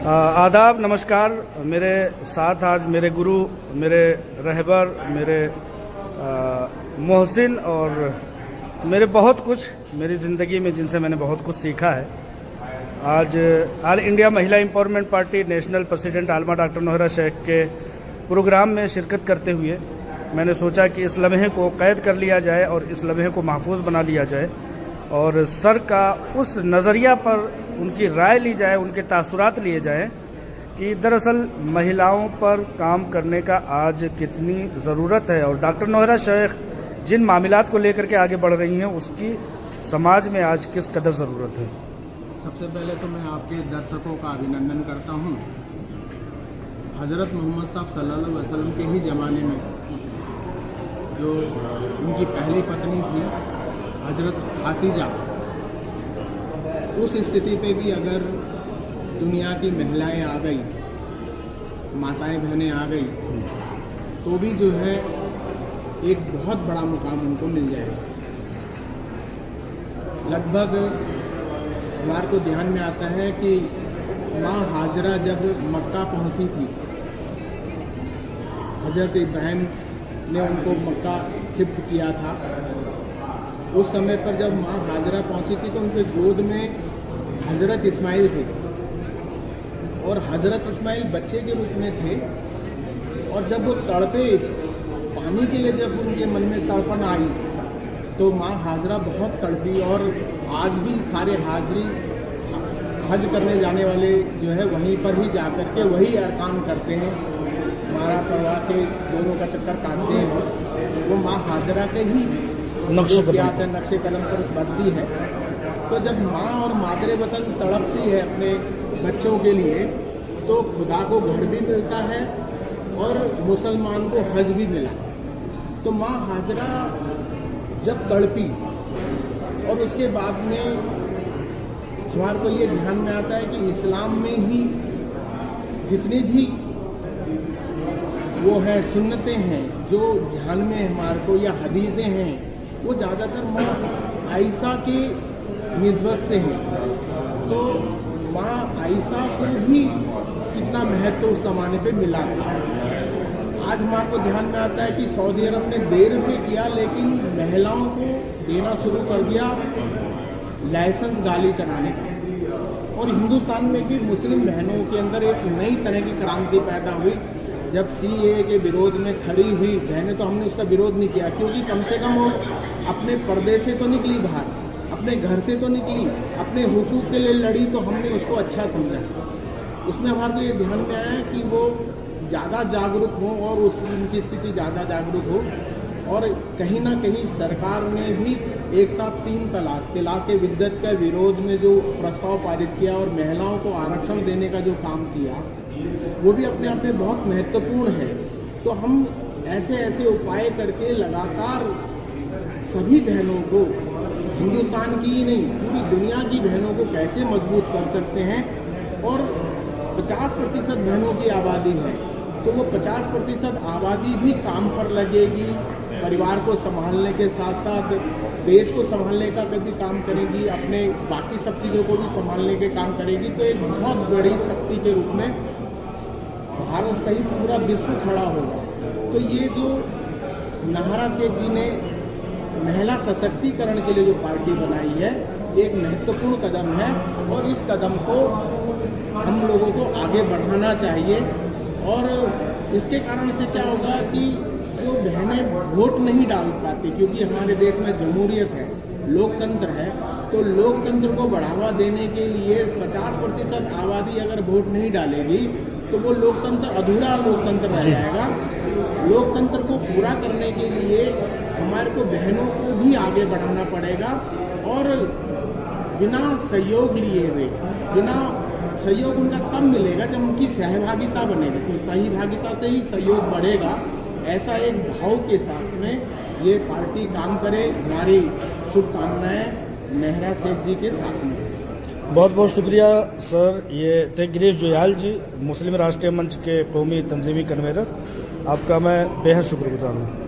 आदाब, नमस्कार। मेरे साथ आज मेरे गुरु, मेरे रहबर, मेरे मोहसिन और मेरे बहुत कुछ मेरी ज़िंदगी में जिनसे मैंने बहुत कुछ सीखा है। आज all India Mahila empowerment party national president Aalma doctor Nohra Shaikh के प्रोग्राम में शिरकत करते हुए मैंने सोचा कि इस लम्हे को कैद कर लिया जाए और इस लम्हे को महफूज बना लिया जाए और सर का उस नज़रिया पर उनकी राय ली जाए, उनके तासुरात लिए जाएं कि दरअसल महिलाओं पर काम करने का आज कितनी ज़रूरत है और डॉक्टर नोहरा शेख जिन मामलात को लेकर के आगे बढ़ रही हैं उसकी समाज में आज किस कदर ज़रूरत है। सबसे पहले तो मैं आपके दर्शकों का अभिनंदन करता हूं। हज़रत मोहम्मद साहब सल्लल्लाहु अलैहि वसल्लम के ही ज़माने में जो उनकी पहली पत्नी थी हज़रत खातीजा, उस स्थिति पे भी अगर दुनिया की महिलाएं आ गई, माताएं बहनें आ गई, तो भी जो है एक बहुत बड़ा मुकाम उनको मिल जाएगा। लगभग हमारे को ध्यान में आता है कि माँ हाजरा जब मक्का पहुंची थी, हज़रत इब्राहिम ने उनको मक्का शिफ्ट किया था। उस समय पर जब माँ हाजरा पहुंची थी तो उनके गोद में हज़रत इस्माइल थे और हज़रत इस्माइल बच्चे के रूप में थे। और जब वो तड़पे पानी के लिए, जब उनके मन में तड़पन आई तो माँ हाजरा बहुत तड़पी। और आज भी सारे हाजरी हज करने जाने वाले जो है वहीं पर ही जा कर के वही अरकान करते हैं, हमारा परिवार के दोनों का चक्कर काटते हैं। वो माँ हाजरा के ही नक्शे कदम पर बढ़ती है। तो जब माँ और मादरे वतन तड़पती है अपने बच्चों के लिए तो खुदा को घर भी मिलता है और मुसलमान को हज भी मिला। तो माँ हाजरा जब तड़पी और उसके बाद में हमारे को ये ध्यान में आता है कि इस्लाम में ही जितनी भी वो है सुन्नतें हैं जो ध्यान में हमारे को या हदीसें हैं वो ज़्यादातर माँ आयशा के निस्बत से हैं। तो माँ आयशा को भी कितना महत्व उस ज़माने पे मिला था। आज हमारे को ध्यान में आता है कि सऊदी अरब ने देर से किया लेकिन महिलाओं को देना शुरू कर दिया लाइसेंस गाड़ी चलाने का। और हिंदुस्तान में भी मुस्लिम बहनों के अंदर एक नई तरह की क्रांति पैदा हुई जब सीएए के विरोध में खड़ी हुई बहनें। तो हमने उसका विरोध नहीं किया क्योंकि कम से कम वो अपने पर्दे से तो निकली बाहर, अपने घर से तो निकली, अपने हुकूक के लिए लड़ी, तो हमने उसको अच्छा समझा। उसमें हमारे को ये ध्यान में आया कि वो ज़्यादा जागरूक हो और उनकी स्थिति ज़्यादा जागरूक हो। और कहीं ना कहीं सरकार ने भी एक साथ 3 तलाक के विद्दत के विरोध में जो प्रस्ताव पारित किया और महिलाओं को आरक्षण देने का जो काम किया वो भी अपने आप में बहुत महत्वपूर्ण है। तो हम ऐसे उपाय करके लगातार सभी बहनों को, हिंदुस्तान की ही नहीं पूरी दुनिया की बहनों को कैसे मजबूत कर सकते हैं। और 50% बहनों की आबादी है तो वो 50% आबादी भी काम पर लगेगी, परिवार को संभालने के साथ साथ देश को संभालने का भी काम करेगी, अपने बाकी सब चीज़ों को भी संभालने के काम करेगी। तो एक बहुत बड़ी शक्ति के रूप में भारत सहित पूरा विश्व खड़ा होगा। तो ये जो नोहरा शेख जी ने महिला सशक्तिकरण के लिए जो पार्टी बनाई है एक महत्वपूर्ण कदम है और इस कदम को हम लोगों को आगे बढ़ाना चाहिए। और इसके कारण से क्या होगा कि जो बहनें वोट नहीं डाल पाती, क्योंकि हमारे देश में जमहूरियत है, लोकतंत्र है, तो लोकतंत्र को बढ़ावा देने के लिए 50% आबादी अगर वोट नहीं डालेगी तो वो लोकतंत्र अधूरा लोकतंत्र रह जाएगा। लोकतंत्र को पूरा करने के लिए हमारे को बहनों को भी आगे बढ़ाना पड़ेगा और बिना सहयोग लिए हुए, बिना सहयोग उनका तब मिलेगा जब उनकी सहभागिता बनेगी। तो सहभागिता से ही सहयोग बढ़ेगा। ऐसा एक भाव के साथ में ये पार्टी काम करे। हमारी शुभकामनाएं नोहरा शेख जी के साथ में। बहुत बहुत शुक्रिया सर। ये थे गिरीश जोयाल जी, मुस्लिम राष्ट्रीय मंच के कौमी तंजीमी कन्वीनर। आपका मैं बेहद शुक्रगुजार हूँ।